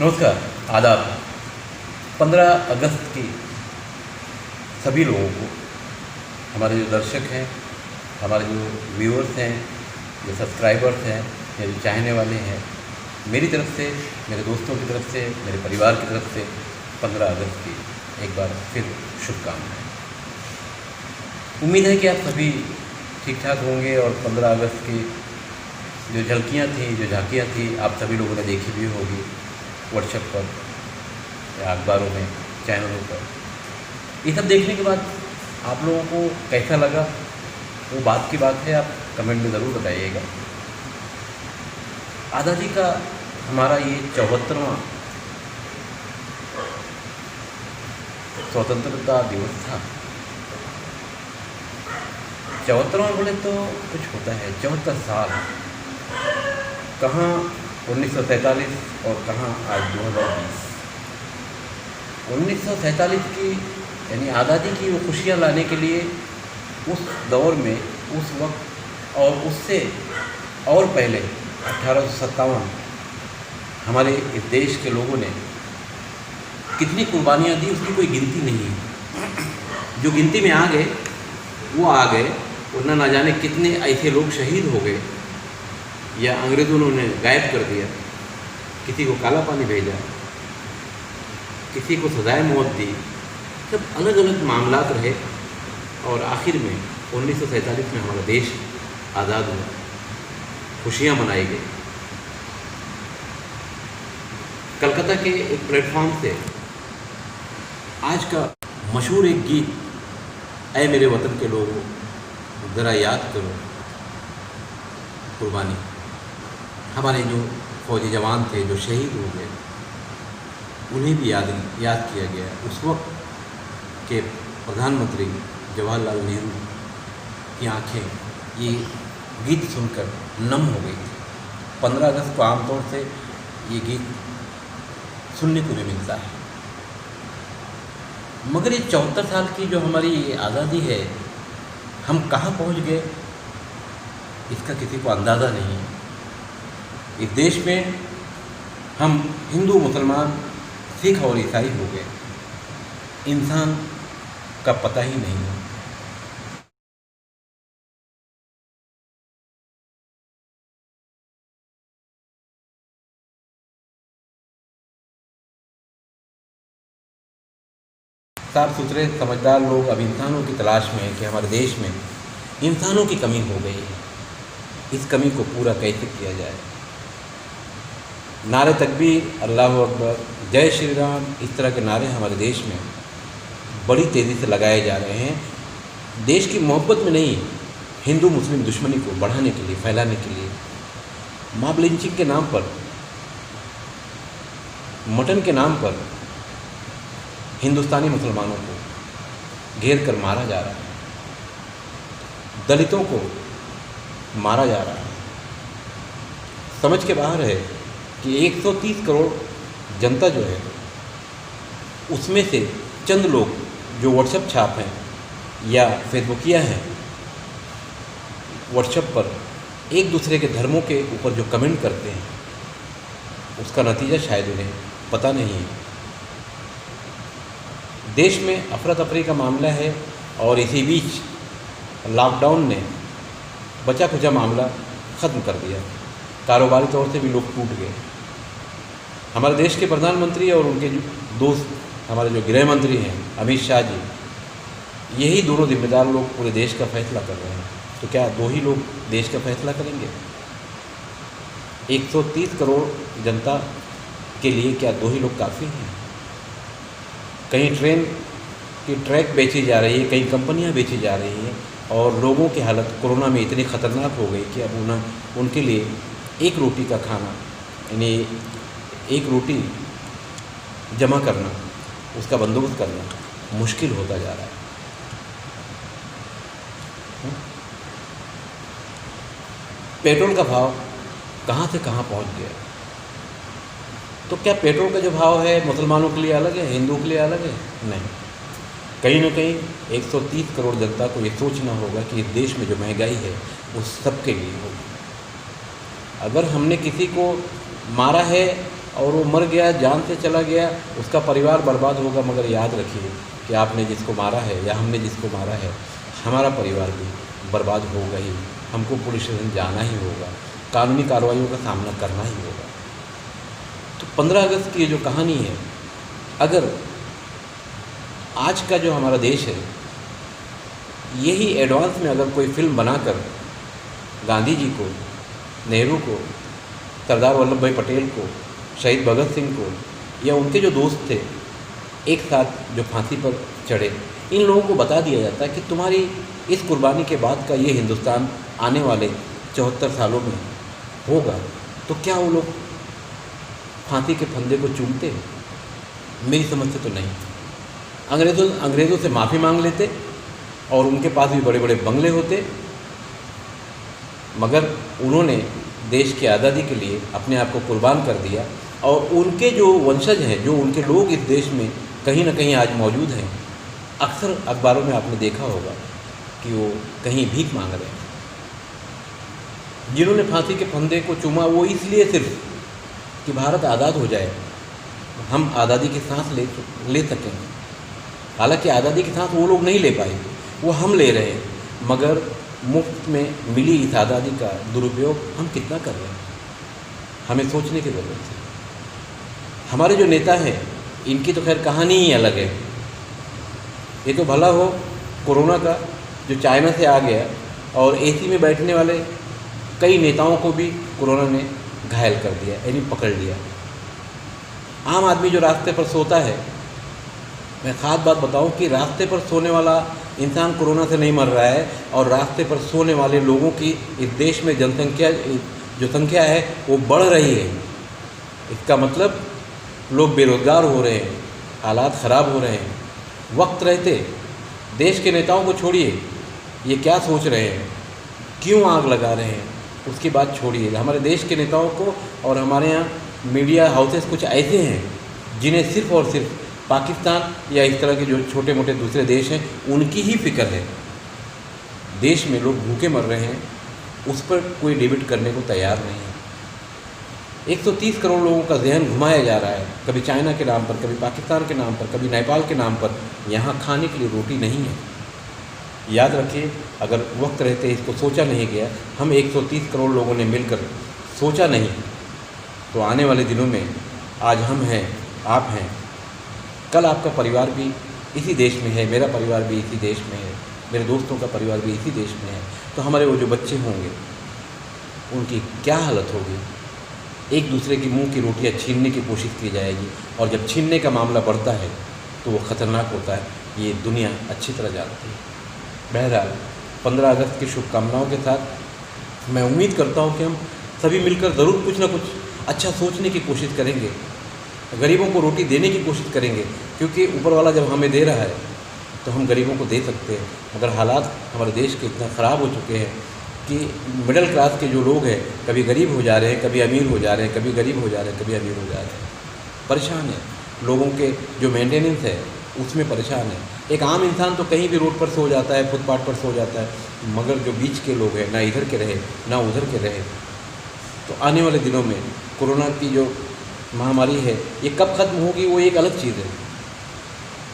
नमस्कार, आदाब। 15 अगस्त की सभी लोगों को, हमारे जो दर्शक हैं, हमारे जो व्यूअर्स हैं, जो सब्सक्राइबर्स हैं या जो चाहने वाले हैं, मेरी तरफ से, मेरे दोस्तों की तरफ से, मेरे परिवार की तरफ से 15 अगस्त की एक बार फिर शुभकामनाएँ। उम्मीद है कि आप सभी ठीक ठाक होंगे और 15 अगस्त की जो झलकियाँ थी, जो झांकियाँ थी, आप सभी लोगों ने देखी भी होगी व्हाट्सएप पर या अखबारों में, चैनलों पर। ये सब देखने के बाद आप लोगों को कैसा लगा, वो बात की बात है, आप कमेंट में ज़रूर बताइएगा। आज़ादी का हमारा ये 74वां स्वतंत्रता दिवस था। 74वां बोले तो कुछ होता है, 74 साल, कहाँ 1947 और कहाँ आज 2020। 1947 की यानी आज़ादी की वो खुशियाँ लाने के लिए उस दौर में, उस वक्त और उससे और पहले 1857 हमारे इस देश के लोगों ने कितनी कुर्बानियाँ दी, उसकी कोई गिनती नहीं है। जो गिनती में आ गए वो आ गए, वरना ना जाने कितने ऐसे लोग शहीद हो गए या अंग्रेज़ों ने उन्हें गायब कर दिया, किसी को काला पानी भेजा, किसी को सजाए मौत दी। सब अलग अलग मामलात रहे और आखिर में 1947 में हमारा देश आज़ाद हुआ, खुशियाँ मनाई गई। कलकत्ता के एक प्लेटफॉर्म से आज का मशहूर एक गीत, ऐ मेरे वतन के लोगों ज़रा याद करो कुर्बानी। हमारे जो फौजी जवान थे जो शहीद हो गए, उन्हें भी याद किया गया। उस वक्त के प्रधानमंत्री जवाहरलाल नेहरू की आंखें ये गीत सुनकर नम हो गई थी। 15 अगस्त को आमतौर से ये गीत सुनने को नहीं मिलता है, मगर ये 74 साल की जो हमारी आज़ादी है, हम कहाँ पहुँच गए इसका किसी को अंदाज़ा नहीं है। इस देश में हम हिंदू, मुसलमान, सिख और ईसाई हो गए, इंसान का पता ही नहीं है। साफ सुथरे समझदार लोग अब इंसानों की तलाश में हैं कि हमारे देश में इंसानों की कमी हो गई है, इस कमी को पूरा कैसे किया जाए। नारे तकबीर, अल्लाह अकबर, जय श्री राम, इस तरह के नारे हमारे देश में बड़ी तेज़ी से लगाए जा रहे हैं। देश की मोहब्बत में नहीं, हिंदू मुस्लिम दुश्मनी को बढ़ाने के लिए, फैलाने के लिए। मॉब लिंचिंग के नाम पर, मटन के नाम पर हिंदुस्तानी मुसलमानों को घेर कर मारा जा रहा है, दलितों को मारा जा रहा है। समझ के बाहर है कि 130 करोड़ जनता जो है, उसमें से चंद लोग जो व्हाट्सएप छाप हैं या फेसबुकिया हैं, व्हाट्सएप पर एक दूसरे के धर्मों के ऊपर जो कमेंट करते हैं, उसका नतीजा शायद उन्हें पता नहीं है। देश में अफरा तफरी का मामला है और इसी बीच लॉकडाउन ने बचा खुचा मामला ख़त्म कर दिया। कारोबारी तौर से भी लोग टूट गए। हमारे देश के प्रधानमंत्री और उनके जो दोस्त, हमारे जो गृह मंत्री हैं अमित शाह जी, यही दोनों जिम्मेदार लोग पूरे देश का फैसला कर रहे हैं। तो क्या दो ही लोग देश का फैसला करेंगे? 130 करोड़ जनता के लिए क्या दो ही लोग काफ़ी हैं? कहीं ट्रेन की ट्रैक बेची जा रही है, कहीं कंपनियां बेची जा रही हैं और लोगों की हालत कोरोना में इतनी ख़तरनाक हो गई कि अब उनके लिए एक रोटी का खाना, यानी एक रोटी जमा करना, उसका बंदोबस्त करना मुश्किल होता जा रहा है। पेट्रोल का भाव कहाँ से कहाँ पहुँच गया। तो क्या पेट्रोल का जो भाव है मुसलमानों के लिए अलग है, हिंदुओं के लिए अलग है? नहीं, कहीं ना कहीं 130 करोड़ जनता को ये सोचना होगा कि इस देश में जो महंगाई है वो सबके लिए होगी। अगर हमने किसी को मारा है और वो मर गया, जान से चला गया, उसका परिवार बर्बाद होगा, मगर याद रखिए कि आपने जिसको मारा है या हमने जिसको मारा है, हमारा परिवार भी बर्बाद होगा ही। हमको पुलिस स्टेशन जाना ही होगा, कानूनी कार्रवाइयों का सामना करना ही होगा। तो 15 अगस्त की ये जो कहानी है, अगर आज का जो हमारा देश है, यही एडवांस में अगर कोई फिल्म बनाकर गांधी जी को, नेहरू को, सरदार वल्लभ भाई पटेल को, शहीद भगत सिंह को या उनके जो दोस्त थे एक साथ जो फांसी पर चढ़े, इन लोगों को बता दिया जाता है कि तुम्हारी इस कुर्बानी के बाद का ये हिंदुस्तान आने वाले 74 सालों में होगा, तो क्या वो लोग फांसी के फंदे को चूमते? मेरी समझ से तो नहीं। अंग्रेज़ों से माफ़ी मांग लेते और उनके पास भी बड़े बड़े बंगले होते, मगर उन्होंने देश की आज़ादी के लिए अपने आप को कुर्बान कर दिया। और उनके जो वंशज हैं, जो उनके लोग इस देश में कहीं ना कहीं आज मौजूद हैं, अक्सर अखबारों में आपने देखा होगा कि वो कहीं भीख मांग रहे हैं। जिन्होंने फांसी के फंदे को चूमा वो इसलिए सिर्फ कि भारत आज़ाद हो जाए, हम आज़ादी की सांस ले सकें। हालांकि आज़ादी की सांस वो लोग नहीं ले पाए, वो हम ले रहे हैं, मगर मुफ्त में मिली इस आज़ादी का दुरुपयोग हम कितना कर रहे हैं, हमें सोचने की ज़रूरत है। हमारे जो नेता हैं, इनकी तो खैर कहानी ही अलग है। ये तो भला हो कोरोना का, जो चाइना से आ गया और एसी में बैठने वाले कई नेताओं को भी कोरोना ने घायल कर दिया, यानी पकड़ लिया। आम आदमी जो रास्ते पर सोता है, मैं ख़ास बात बताऊं कि रास्ते पर सोने वाला इंसान कोरोना से नहीं मर रहा है, और रास्ते पर सोने वाले लोगों की इस देश में जनसंख्या जो संख्या है वो बढ़ रही है। इसका मतलब लोग बेरोज़गार हो रहे हैं, हालात ख़राब हो रहे हैं। वक्त रहते देश के नेताओं को छोड़िए, ये क्या सोच रहे हैं, क्यों आग लगा रहे हैं, उसकी बात छोड़िए। हमारे देश के नेताओं को, और हमारे यहाँ मीडिया हाउसेस कुछ ऐसे हैं जिन्हें सिर्फ़ और सिर्फ पाकिस्तान या इस तरह के जो छोटे मोटे दूसरे देश हैं उनकी ही फिक्र है। देश में लोग भूखे मर रहे हैं, उस पर कोई डेबिट करने को तैयार नहीं है। 130 करोड़ लोगों का जहन घुमाया जा रहा है, कभी चाइना के नाम पर, कभी पाकिस्तान के नाम पर, कभी नेपाल के नाम पर। यहाँ खाने के लिए रोटी नहीं है। याद रखिए, अगर वक्त रहते इसको सोचा नहीं गया, हम 130 करोड़ लोगों ने मिलकर सोचा नहीं, तो आने वाले दिनों में आज हम हैं, आप हैं, कल आपका परिवार भी इसी देश में है, मेरा परिवार भी इसी देश में है, मेरे दोस्तों का परिवार भी इसी देश में है। तो हमारे वो जो बच्चे होंगे उनकी क्या हालत होगी। एक दूसरे की मुंह की रोटियां छीनने की कोशिश की जाएगी, और जब छीनने का मामला बढ़ता है तो वो ख़तरनाक होता है। ये दुनिया अच्छी तरह जानती है। बहरहाल 15 अगस्त की शुभकामनाओं के साथ मैं उम्मीद करता हूँ कि हम सभी मिलकर ज़रूर कुछ ना कुछ अच्छा सोचने की कोशिश करेंगे, गरीबों को रोटी देने की कोशिश करेंगे, क्योंकि ऊपर वाला जब हमें दे रहा है तो हम गरीबों को दे सकते हैं। मगर हालात हमारे देश के इतना ख़राब हो चुके हैं कि मिडिल क्लास के जो लोग हैं कभी गरीब हो जा रहे हैं, कभी अमीर हो जा रहे हैं, कभी गरीब हो जा रहे हैं, कभी अमीर हो जा रहे हैं। परेशान है, लोगों के जो मेंटेनेंस है उसमें परेशान है। एक आम इंसान तो कहीं भी रोड पर सो जाता है, फुटपाथ पर सो जाता है, मगर जो बीच के लोग हैं, ना इधर के रहे ना उधर के रहे। तो आने वाले दिनों में कोरोना की जो महामारी है ये कब ख़त्म होगी वो एक अलग चीज़ है।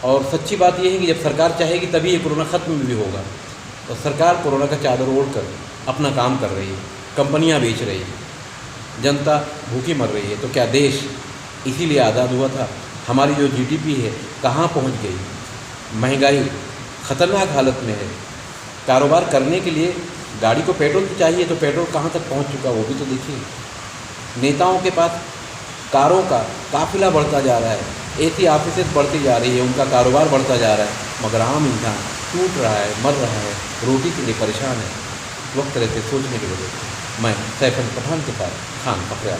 और सच्ची बात ये है कि जब सरकार चाहेगी तभी ये कोरोना ख़त्म भी होगा। तो सरकार कोरोना का चादर ओढ़ कर अपना काम कर रही है, कंपनियां बेच रही है, जनता भूखी मर रही है। तो क्या देश इसीलिए आज़ाद हुआ था? हमारी जो जीडीपी है कहाँ पहुँच गई, महंगाई ख़तरनाक हालत में है। कारोबार करने के लिए गाड़ी को पेट्रोल तो चाहिए, तो पेट्रोल कहाँ तक पहुँच चुका वो भी तो देखिए। नेताओं के पास कारों का काफिला बढ़ता जा रहा है, ऐसी ऑफिसेज बढ़ती जा रही है, उनका कारोबार बढ़ता जा रहा है, मगर आम इंसान टूट रहा है, मर रहा है, रोटी के लिए परेशान है। वक्त रहते सोचने की वजह से। मैं सैफ अली पठान के साथ खान पकड़े।